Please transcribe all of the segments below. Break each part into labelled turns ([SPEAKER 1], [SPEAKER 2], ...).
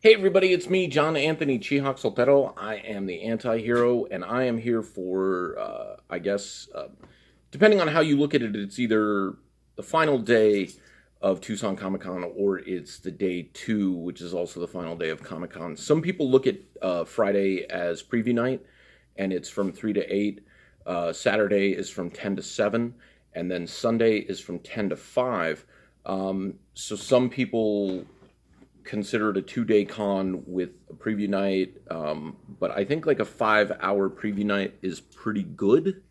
[SPEAKER 1] Hey everybody, it's me, John Anthony Chihak Soltero. I am the anti-hero, and I am here for, depending on how you look at it, it's either the final day of Tucson Comic-Con or it's the day two, which is also the final day of Comic-Con. Some people look at Friday as preview night, and it's from 3 to 8. Saturday is from 10 to 7, and then Sunday is from 10 to 5. So some people consider it a 2-day con with a preview night, but I think like a 5-hour preview night is pretty good.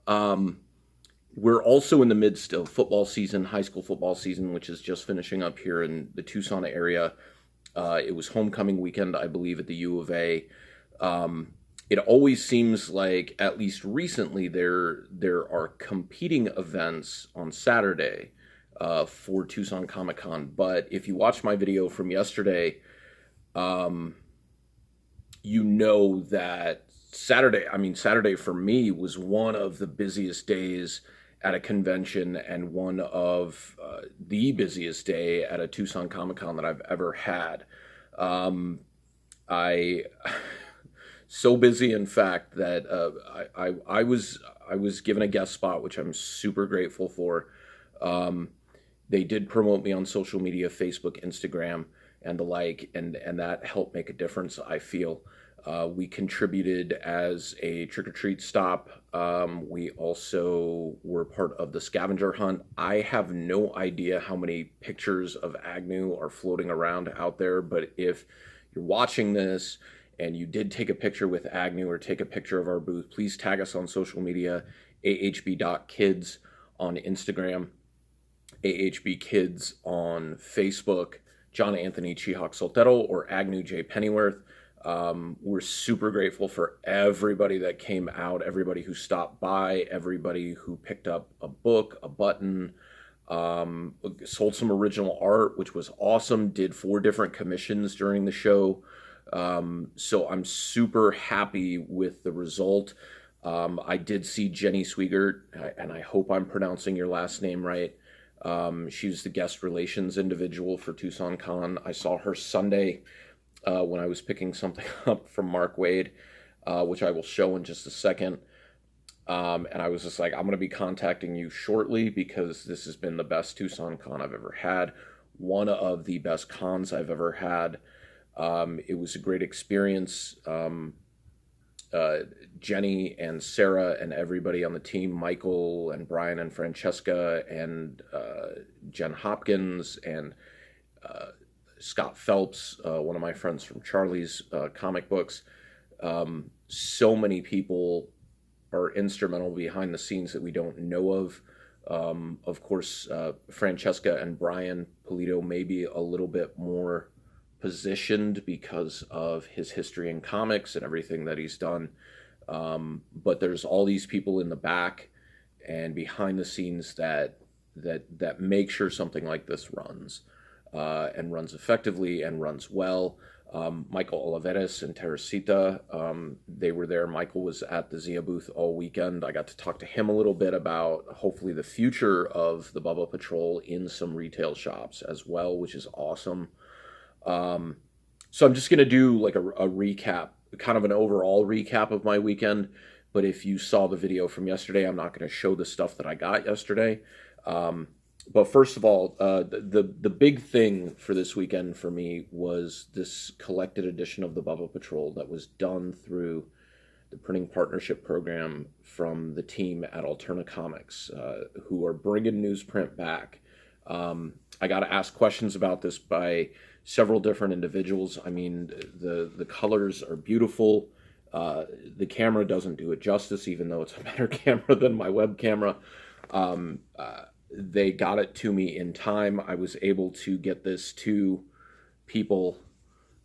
[SPEAKER 1] We're also in the midst of football season, high school football season, which is just finishing up here in the Tucson area. It was homecoming weekend, I believe, at the U of A. It always seems like, at least recently, there are competing events on Saturday for Tucson Comic-Con. But if you watch my video from yesterday, you know that Saturday for me was one of the busiest days at a convention and one of the busiest day at a Tucson Comic-Con that I've ever had. I so busy, in fact, that I was given a guest spot, which I'm super grateful for. They did promote me on social media, Facebook, Instagram, and the like, and that helped make a difference, I feel. We contributed as a trick-or-treat stop. We also were part of the scavenger hunt. I have no idea how many pictures of Agnew are floating around out there, but if you're watching this and you did take a picture with Agnew or take a picture of our booth, please tag us on social media, ahb.kids on Instagram, AHB Kids on Facebook, John Anthony Chihak Soltero, or Agnew J. Pennyworth. We're super grateful for everybody that came out, everybody who stopped by, everybody who picked up a book, a button, sold some original art, which was awesome, did 4 different commissions during the show. So I'm super happy with the result. I did see Jenny Swigert, and I hope I'm pronouncing your last name right. She was the guest relations individual for Tucson Con. I saw her Sunday when I was picking something up from Mark Wade, which I will show in just a second. And I was just like, I'm going to be contacting you shortly because this has been the best Tucson Con I've ever had. One of the best cons I've ever had. It was a great experience. Jenny and Sarah and everybody on the team, Michael and Brian and Francesca and Jen Hopkins and Scott Phelps, one of my friends from Charlie's comic books. So many people are instrumental behind the scenes that we don't know of. Of course, Francesca and Brian Polito may be a little bit more positioned because of his history in comics and everything that he's done. But there's all these people in the back and behind the scenes that make sure something like this runs and runs effectively and runs well. Michael Oliveras and Teresita, they were there. Michael was at the Zia booth all weekend. I got to talk to him a little bit about hopefully the future of the Bubba Patrol in some retail shops as well, which is awesome. So I'm just going to do like a recap, kind of an overall recap of my weekend. But if you saw the video from yesterday, I'm not going to show the stuff that I got yesterday. But first of all, the big thing for this weekend for me was this collected edition of the Bubba Patrol that was done through the printing partnership program from the team at Alterna Comics, who are bringing newsprint back. I got to ask questions about this by several different individuals. I mean, the colors are beautiful. The camera doesn't do it justice, even though it's a better camera than my web camera. They got it to me in time. I was able to get this to people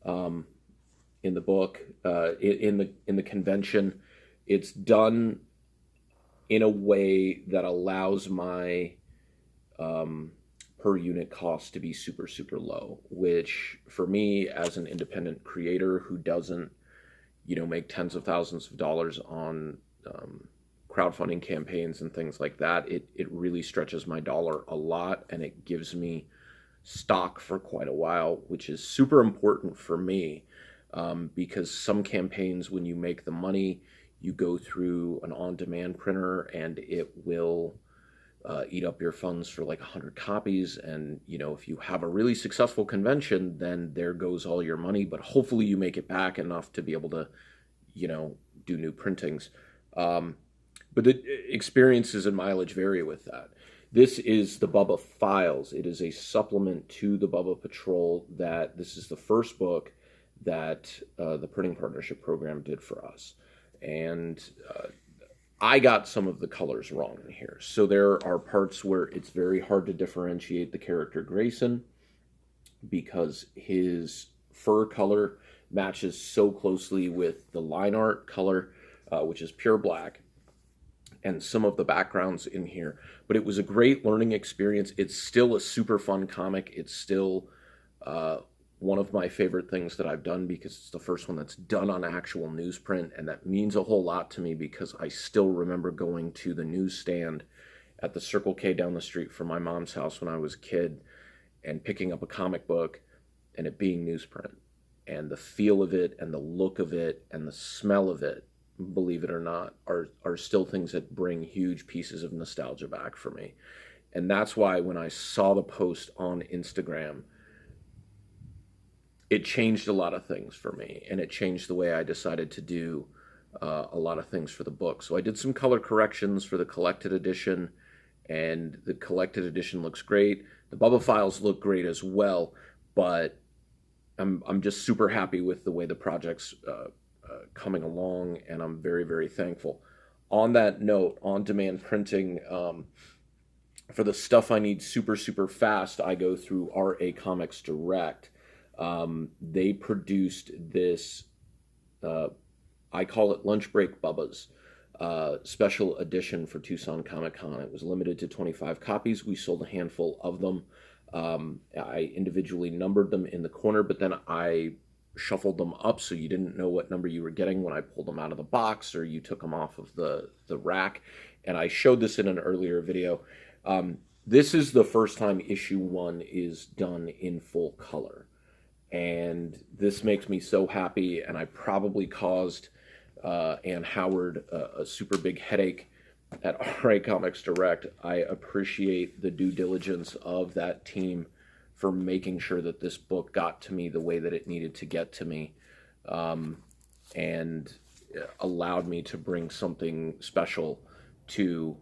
[SPEAKER 1] in the book, in the convention. It's done in a way that allows my per unit cost to be super, super low, which for me as an independent creator who doesn't, make tens of thousands of dollars on crowdfunding campaigns and things like that, it really stretches my dollar a lot, and it gives me stock for quite a while, which is super important for me, because some campaigns, when you make the money, you go through an on-demand printer and it will eat up your funds for like 100 copies. And, you know, if you have a really successful convention, then there goes all your money, but hopefully you make it back enough to be able to, you know, do new printings. But the experiences and mileage vary with that. This is the Bubba Files. It is a supplement to the Bubba Patrol. That this is the first book that the Printing Partnership Program did for us. And I got some of the colors wrong in here. So there are parts where it's very hard to differentiate the character Grayson because his fur color matches so closely with the line art color, which is pure black, and some of the backgrounds in here. But it was a great learning experience. It's still a super fun comic. It's still one of my favorite things that I've done because it's the first one that's done on actual newsprint, and that means a whole lot to me because I still remember going to the newsstand at the Circle K down the street from my mom's house when I was a kid and picking up a comic book and it being newsprint, and the feel of it and the look of it and the smell of it, believe it or not, are still things that bring huge pieces of nostalgia back for me. And that's why when I saw the post on Instagram, it changed a lot of things for me, and it changed the way I decided to do a lot of things for the book. So I did some color corrections for the collected edition, and the collected edition looks great. The Bubba Files look great as well, but I'm just super happy with the way the project's coming along, and I'm very, very thankful. On that note, on-demand printing, for the stuff I need super, super fast, I go through RA Comics Direct. They produced this, I call it Lunch Break Bubba's, special edition for Tucson Comic-Con. It was limited to 25 copies. We sold a handful of them. I individually numbered them in the corner, but then I shuffled them up so you didn't know what number you were getting when I pulled them out of the box or you took them off of the rack. And I showed this in an earlier video. This is the first time issue 1 is done in full color. And this makes me so happy, and I probably caused Ann Howard a super big headache at RA Comics Direct. I appreciate the due diligence of that team for making sure that this book got to me the way that it needed to get to me, and allowed me to bring something special to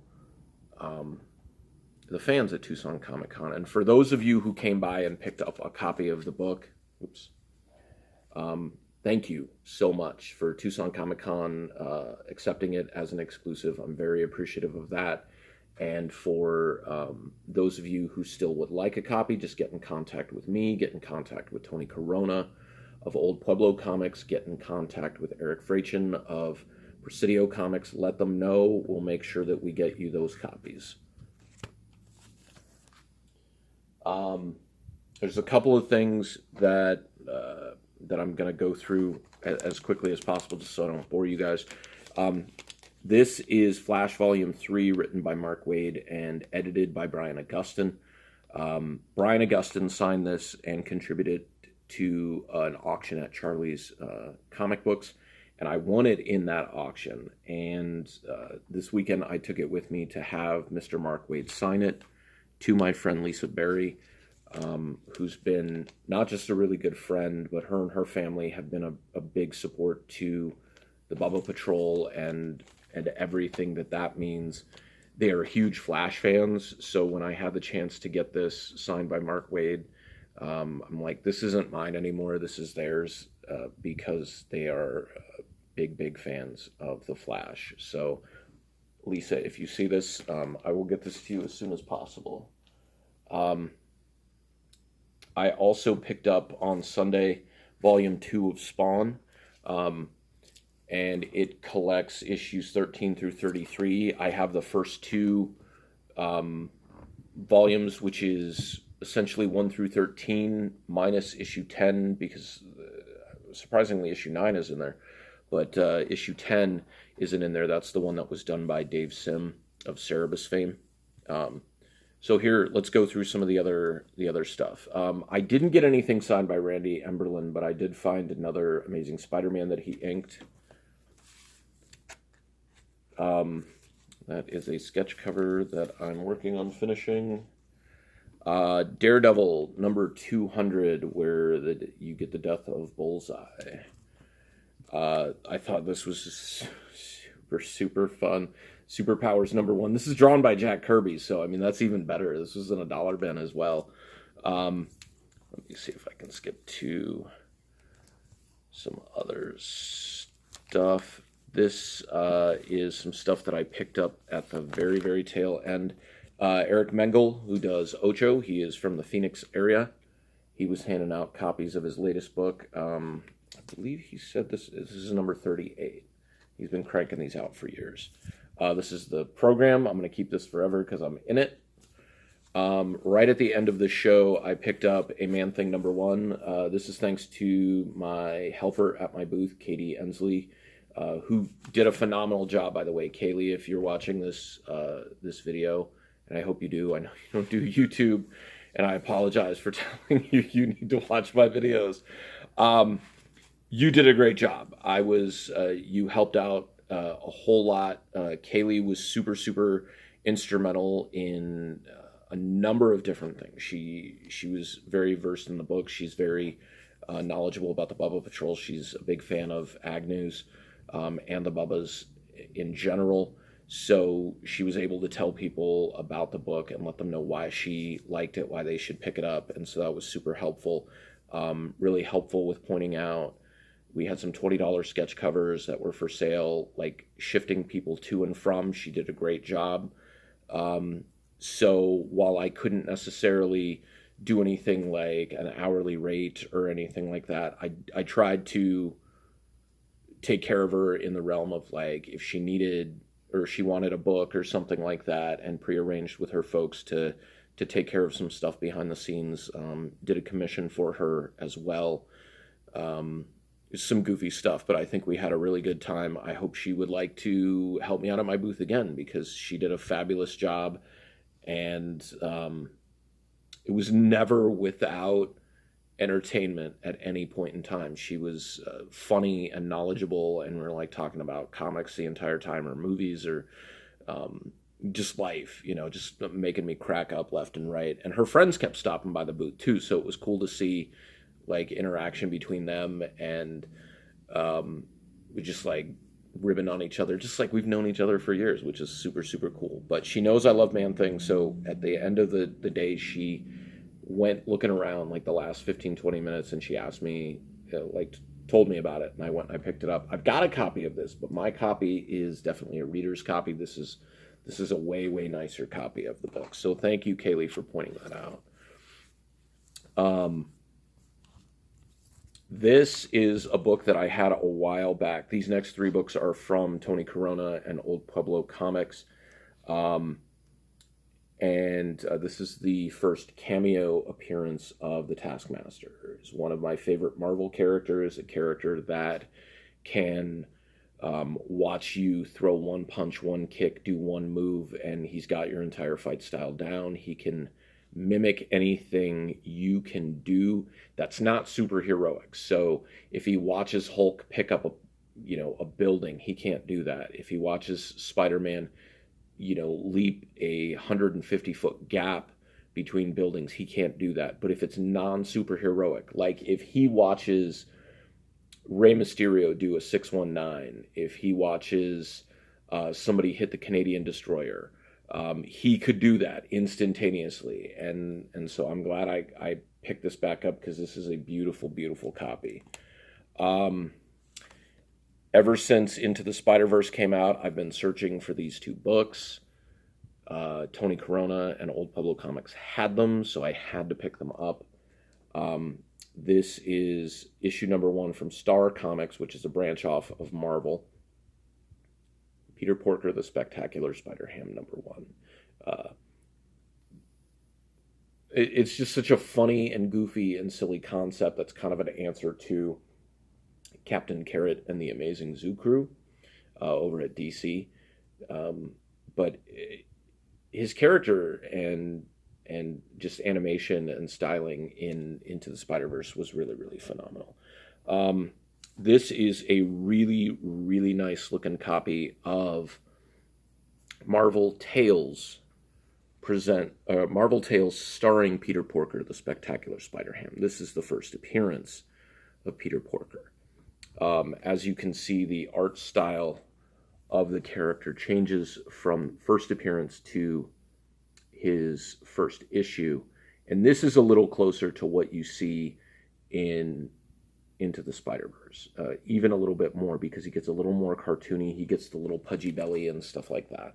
[SPEAKER 1] the fans at Tucson Comic-Con. And for those of you who came by and picked up a copy of the book, thank you so much for Tucson Comic-Con accepting it as an exclusive. I'm very appreciative of that. And for those of you who still would like a copy, just get in contact with me, get in contact with Tony Corona of Old Pueblo Comics, get in contact with Eric Frachin of Presidio Comics. Let them know. We'll make sure that we get you those copies. There's a couple of things that I'm going to go through as quickly as possible just so I don't bore you guys. This is Flash Volume 3, written by Mark Waid and edited by Brian Augustin. Brian Augustin signed this and contributed to an auction at Charlie's Comic Books, and I won it in that auction. And this weekend I took it with me to have Mr. Mark Waid sign it to my friend Lisa Berry, who's been not just a really good friend, but her and her family have been a big support to the Bubba Patrol and everything that means. They are huge Flash fans, so when I had the chance to get this signed by Mark Waid, I'm like, this isn't mine anymore, this is theirs, because they are big fans of the Flash. So Lisa, if you see this, I will get this to you as soon as possible. I also picked up on Sunday Volume 2 of Spawn, and it collects issues 13 through 33. I have the first 2 volumes, which is essentially 1 through 13 minus issue 10, because surprisingly issue 9 is in there, but issue 10 isn't in there. That's the one that was done by Dave Sim of Cerebus fame. So here, let's go through some of the other stuff. I didn't get anything signed by Randy Emberlin, but I did find another Amazing Spider-Man that he inked. That is a sketch cover that I'm working on finishing. Daredevil number 200, where you get the death of Bullseye. I thought this was just super fun. Superpowers number 1. This is drawn by Jack Kirby, so I mean that's even better. This was in a dollar bin as well. Let me see if I can skip to some other stuff. This is some stuff that I picked up at the very tail end. Eric Mengel, who does Ocho, he is from the Phoenix area. He was handing out copies of his latest book. I believe he said this is number 38. He's been cranking these out for years. This is the program. I'm going to keep this forever because I'm in it. Right at the end of the show, I picked up a Man-Thing number 1. This is thanks to my helper at my booth, Katie Ensley, who did a phenomenal job, by the way. Kaylee, if you're watching this video, and I hope you do. I know you don't do YouTube, and I apologize for telling you you need to watch my videos. You did a great job. You helped out a whole lot. Kaylee was super instrumental in a number of different things. She was very versed in the book. She's very knowledgeable about the Bubba Patrol. She's a big fan of Agnew's and the Bubbas in general. So she was able to tell people about the book and let them know why she liked it, why they should pick it up. And so that was super helpful. Really helpful with pointing out. We had some $20 sketch covers that were for sale, like shifting people to and from. She did a great job. So while I couldn't necessarily do anything like an hourly rate or anything like that, I tried to take care of her in the realm of like if she needed or she wanted a book or something like that, and prearranged with her folks to take care of some stuff behind the scenes. Did a commission for her as well. Some goofy stuff, but I think we had a really good time. I hope she would like to help me out at my booth again because she did a fabulous job, and it was never without entertainment at any point in time. She was funny and knowledgeable, and we're like talking about comics the entire time, or movies, or just life, just making me crack up left and right. And her friends kept stopping by the booth too, so it was cool to see like interaction between them, and we just like ribbing on each other, just like we've known each other for years, which is super cool. But she knows I love Man-Thing, so at the end of the day, she went looking around like the last 15-20 minutes, and she asked me, told me about it, and I went and I picked it up. I've got a copy of this, but my copy is definitely a reader's copy. This is a way nicer copy of the book. So thank you, Kaylee, for pointing that out. This is a book that I had a while back. These next 3 books are from Tony Corona and Old Pueblo Comics. This is the first cameo appearance of the Taskmaster. He's one of my favorite Marvel characters, a character that can watch you throw one punch, one kick, do one move, and he's got your entire fight style down. He can mimic anything you can do that's not superheroic. So if he watches Hulk pick up a building, he can't do that. If he watches Spider-Man leap a 150-foot gap between buildings, he can't do that. But if it's non-superheroic, like if he watches Rey Mysterio do a 619, if he watches somebody hit the Canadian Destroyer, he could do that instantaneously. And so I'm glad I picked this back up because this is a beautiful copy. Ever since Into the Spider-Verse came out, I've been searching for these 2 books. Tony Corona and Old Pueblo Comics had them, so I had to pick them up. This is issue number 1 from Star Comics, which is a branch off of Marvel. Peter Porker, the Spectacular Spider-Ham number 1. It's just such a funny and goofy and silly concept that's kind of an answer to Captain Carrot and the Amazing Zoo Crew over at DC. But his character and just animation and styling in Into the Spider-Verse was really, really phenomenal. This is a really, really nice looking copy of Marvel Tales Marvel Tales starring Peter Porker, the Spectacular Spider-Ham. This is the first appearance of Peter Porker. As you can see, the art style of the character changes from first appearance to his first issue, and this is a little closer to what you see in Into the Spider-Verse, even a little bit more, because he gets a little more cartoony. He gets the little pudgy belly and stuff like that.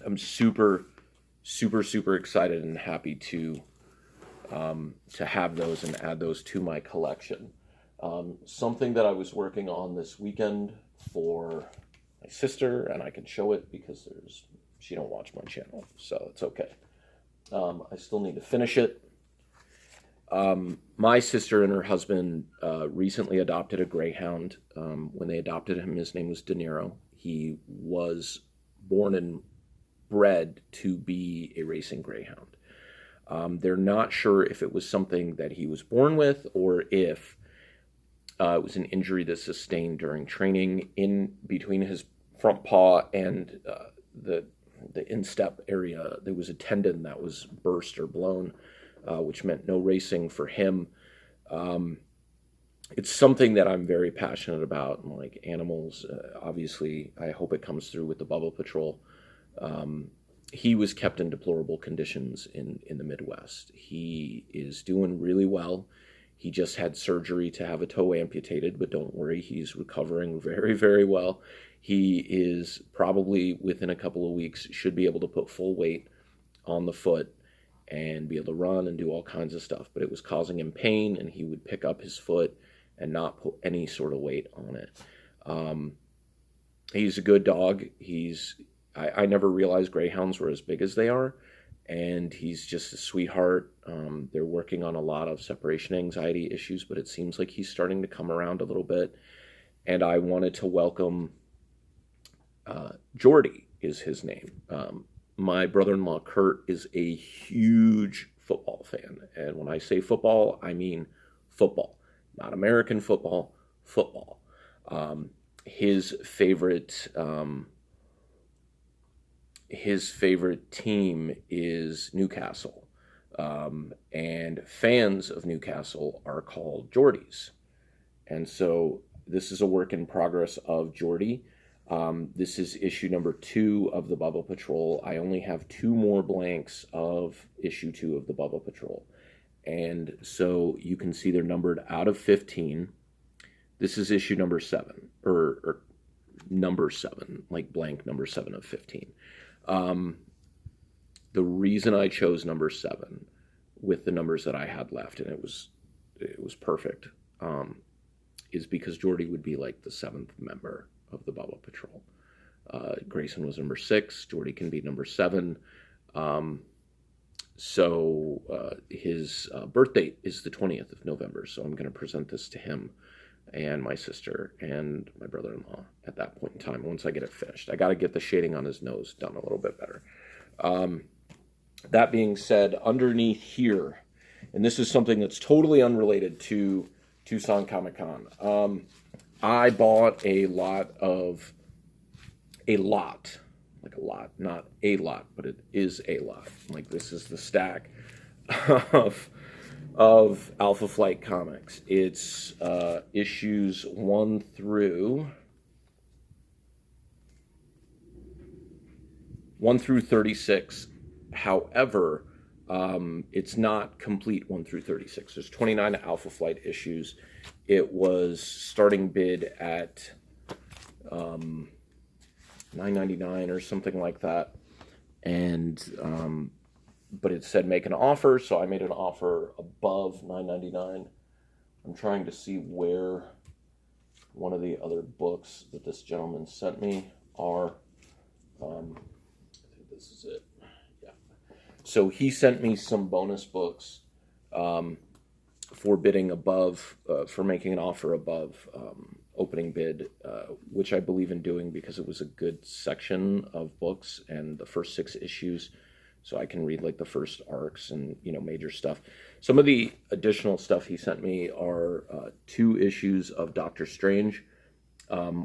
[SPEAKER 1] I'm super, super, super excited and happy to have those and add those to my collection. Something that I was working on this weekend for my sister, and I can show it because she don't watch my channel, so it's okay. I still need to finish it. My sister and her husband recently adopted a greyhound. When they adopted him, his name was De Niro. He was born and bred to be a racing greyhound. They're not sure if it was something that he was born with or if it was an injury that sustained during training. In between his front paw and the instep area, there was a tendon that was burst or blown, which meant no racing for him. It's something that I'm very passionate about, like animals. Obviously, I hope it comes through with the Bubba Patrol. He was kept in deplorable conditions in the Midwest. He is doing really well. He just had surgery to have a toe amputated, but don't worry, he's recovering very, very well. He is probably within a couple of weeks should be able to put full weight on the foot and be able to run and do all kinds of stuff. But it was causing him pain, and he would pick up his foot and not put any sort of weight on it. He's a good dog. I never realized greyhounds were as big as they are, and he's just a sweetheart. They're working on a lot of separation anxiety issues, but it seems like he's starting to come around a little bit. And I wanted to welcome Jordy is his name. My brother-in-law, Kurt, is a huge football fan. And when I say football, I mean football. Not American football, football. His favorite team is Newcastle. And fans of Newcastle are called Geordies. And so this is a work in progress of Jordy. This is issue number 2 of the Bubba Patrol. I only have 2 more blanks of issue 2 of the Bubba Patrol. And so you can see they're numbered out of 15. This is issue number 7, or number 7, like blank number 7 of 15. The reason I chose number 7 with the numbers that I had left, and it was perfect, is because Jordy would be like the 7th member of the Bubba Patrol. Grayson was number 6. Jordy can be number 7. So his birth date is the 20th of November. So I'm going to present this to him and my sister and my brother-in-law at that point in time, once I get it finished. I got to get the shading on his nose done a little bit better. That being said, underneath here, and this is something that's totally unrelated to Tucson Comic-Con, I bought not a lot, but it is a lot. Like, this is the stack of Alpha Flight comics. It's issues 1 through 36. However, it's not complete 1 through 36. There's 29 Alpha Flight issues. It was starting bid at $9.99 or something like that, and but it said make an offer, so I made an offer above $9.99. I'm trying to see where one of the other books that this gentleman sent me are. I think this is it. Yeah. So he sent me some bonus books for bidding above, for making an offer above opening bid, which I believe in doing because it was a good section of books and the first 6 issues, so I can read like the first arcs and, you know, major stuff. Some of the additional stuff he sent me are 2 issues of Doctor Strange,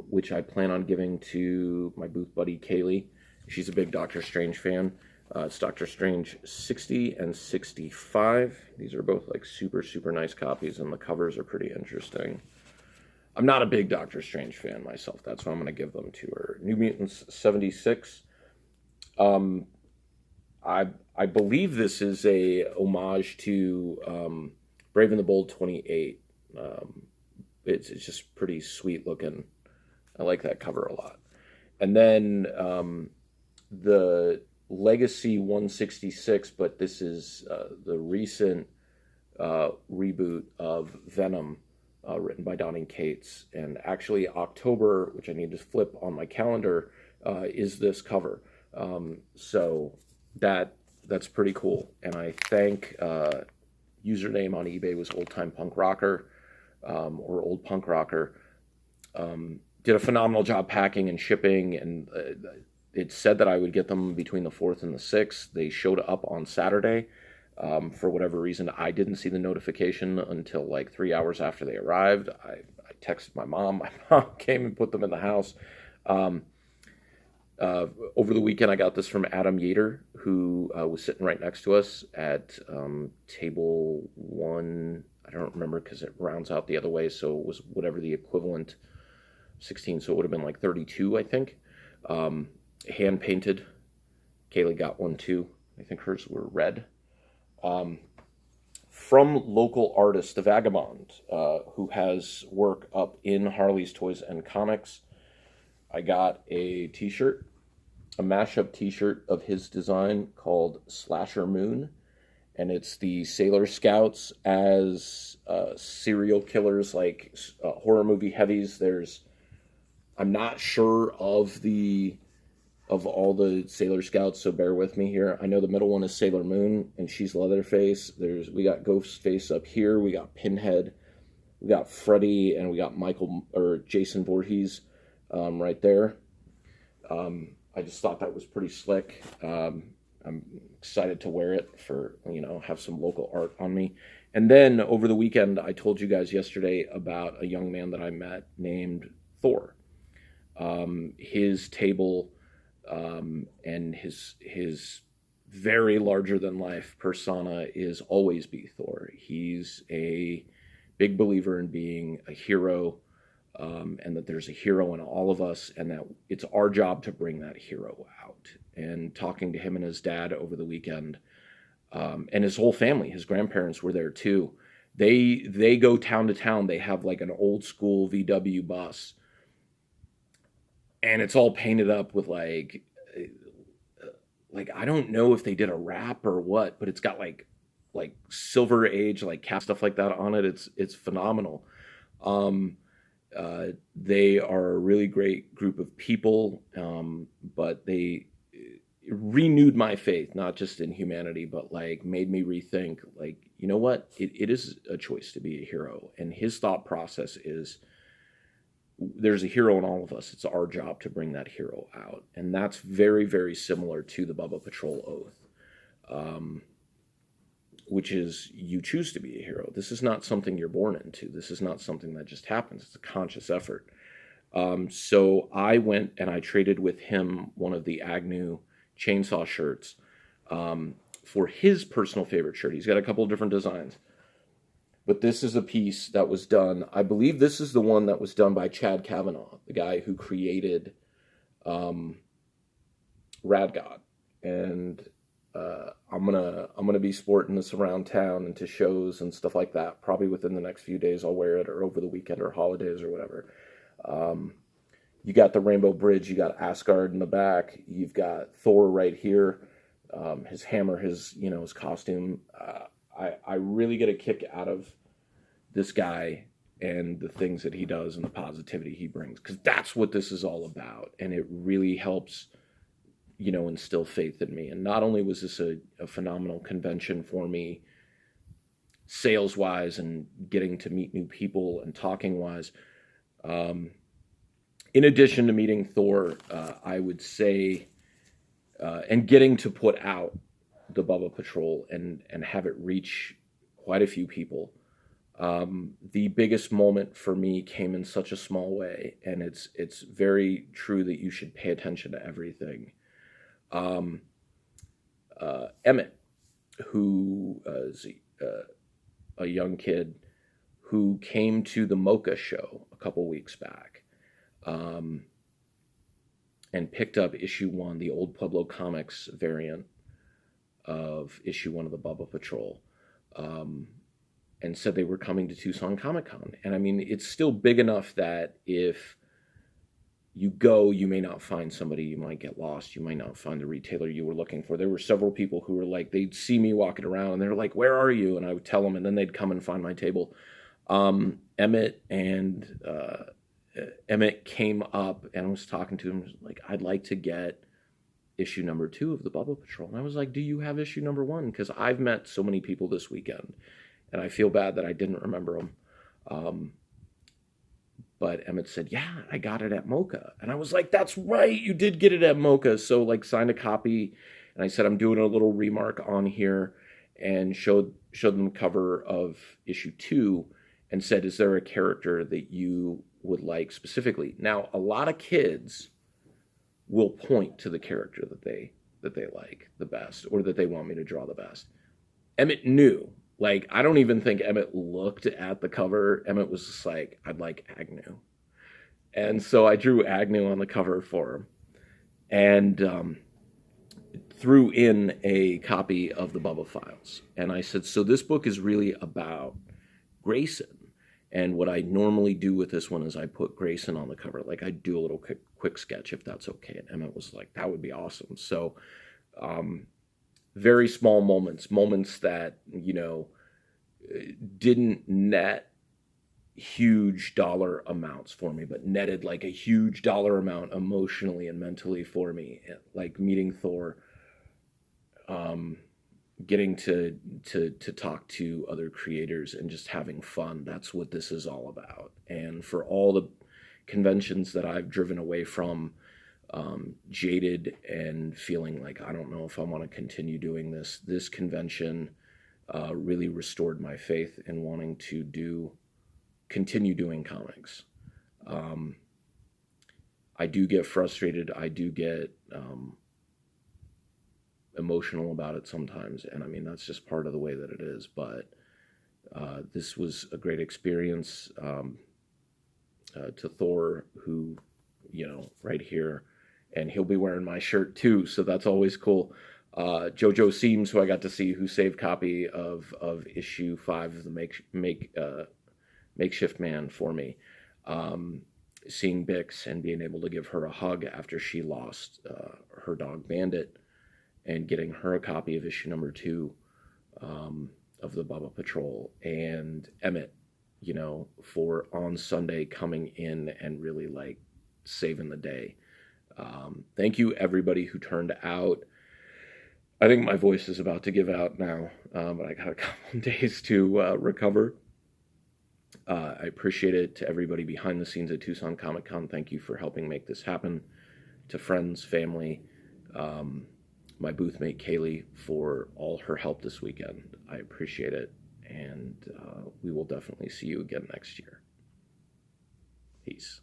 [SPEAKER 1] which I plan on giving to my booth buddy Kaylee. She's a big Doctor Strange fan. It's Doctor Strange 60 and 65. These are both like super, super nice copies, and the covers are pretty interesting. I'm not a big Doctor Strange fan myself. That's why I'm going to give them to her. New Mutants 76. I believe this is a homage to Brave and the Bold 28. It's just pretty sweet looking. I like that cover a lot. And then the Legacy 166, but this is the recent reboot of Venom, written by Donny Cates. And actually October, which I need to flip on my calendar, is this cover. So that's pretty cool. And I think username on eBay was Old Time Punk Rocker, or Old Punk Rocker. Did a phenomenal job packing and shipping, and it said that I would get them between the 4th and the 6th. They showed up on Saturday. For whatever reason, I didn't see the notification until like 3 hours after they arrived. I texted my mom. My mom came and put them in the house. Over the weekend, I got this from Adam Yater, who was sitting right next to us at table 1. I don't remember because it rounds out the other way, so it was whatever the equivalent 16, so it would have been like 32, I think. Hand painted. Kaylee got one too. I think hers were red. From local artist The Vagabond, who has work up in Harley's Toys and Comics. I got a t-shirt, a mashup t-shirt of his design called Slasher Moon, and it's the Sailor Scouts as serial killers, like horror movie heavies. I'm not sure of all the Sailor Scouts, so bear with me here. I know the middle one is Sailor Moon, and she's Leatherface. We got Ghostface up here. We got Pinhead. We got Freddy, and we got Jason Voorhees right there. I just thought that was pretty slick. I'm excited to wear it for, have some local art on me. And then over the weekend, I told you guys yesterday about a young man that I met named Thor. His table and his very larger than life persona is always be Thor. He's a big believer in being a hero, and that there's a hero in all of us, and that it's our job to bring that hero out. And talking to him and his dad over the weekend, and his whole family, his grandparents were there too. They go town to town. They have like an old school VW bus, and it's all painted up with like I don't know if they did a wrap or what, but it's got like Silver Age, like cap stuff like that on it. It's phenomenal. They are a really great group of people, but they renewed my faith, not just in humanity, but like made me rethink, like, you know what? It is a choice to be a hero. And his thought process is, there's a hero in all of us. It's our job to bring that hero out. And that's very, very similar to the Bubba Patrol Oath, which is you choose to be a hero. This is not something you're born into. This is not something that just happens. It's a conscious effort. So I went and I traded with him one of the Agnew chainsaw shirts for his personal favorite shirt. He's got a couple of different designs. But this is a piece that was done, I believe this is the one that was done by Chad Kavanaugh, the guy who created Rad God. And I'm gonna be sporting this around town and to shows and stuff like that. Probably within the next few days I'll wear it, or over the weekend or holidays or whatever. You got the Rainbow Bridge, you got Asgard in the back, you've got Thor right here, his hammer, his costume. I really get a kick out of this guy and the things that he does and the positivity he brings, because that's what this is all about. And it really helps, instill faith in me. And not only was this a phenomenal convention for me, sales-wise and getting to meet new people and talking-wise, In addition to meeting Thor, I would say, and getting to put out the Bubba Patrol and have it reach quite a few people. The biggest moment for me came in such a small way, and it's very true that you should pay attention to everything. Emmett, who is a young kid who came to the Mocha show a couple weeks back, and picked up issue 1, the old Pueblo Comics variant of issue 1 of the Bubba Patrol, and said they were coming to Tucson Comic-Con. And I mean, it's still big enough that if you go, you may not find somebody, you might get lost, you might not find the retailer you were looking for. There were several people who were like, they'd see me walking around and they're like, where are you? And I would tell them, and then they'd come and find my table. Emmett came up, and I was talking to him, like, I'd like to get issue number 2 of the Bubba Patrol. And I was like, do you have issue number 1? Because I've met so many people this weekend, and I feel bad that I didn't remember them. But Emmett said, yeah, I got it at Mocha. And I was like, that's right, you did get it at Mocha. So, like, signed a copy, and I said, I'm doing a little remark on here, and showed them the cover of issue 2, and said, is there a character that you would like specifically? Now, a lot of kids will point to the character that they like the best, or that they want me to draw the best. Emmett knew. Like, I don't even think Emmett looked at the cover. Emmett was just like, I'd like Agnew. And so I drew Agnew on the cover for him, and threw in a copy of the Bubba Files. And I said, so this book is really about Grayson. And what I normally do with this one is I put Grayson on the cover. Like, I do a little quick sketch, if that's okay. And Emmett was like, that would be awesome. So very small moments that, you know, didn't net huge dollar amounts for me, but netted like a huge dollar amount emotionally and mentally for me. Like meeting Thor, getting to talk to other creators and just having fun. That's what this is all about. And for all the conventions that I've driven away from, jaded and feeling like, I don't know if I want to continue doing this convention really restored my faith in wanting to continue doing comics. I do get frustrated. I do get emotional about it sometimes, and I mean, that's just part of the way that it is. But this was a great experience. To Thor, who, you know, right here, and he'll be wearing my shirt too, so that's always cool. JoJo Seams, who I got to see, who saved copy of issue 5 of the Makeshift Man for me. Seeing Bix and being able to give her a hug after she lost her dog Bandit, and getting her a copy of issue number 2 of the Bubba Patrol, and Emmett, you know, for on Sunday coming in and really like saving the day. Thank you everybody who turned out. I think my voice is about to give out now, but I got a couple of days to recover. I appreciate it to everybody behind the scenes at Tucson Comic-Con. Thank you for helping make this happen. To friends, family, my booth mate Kaylee for all her help this weekend. I appreciate it, and we will definitely see you again next year. Peace.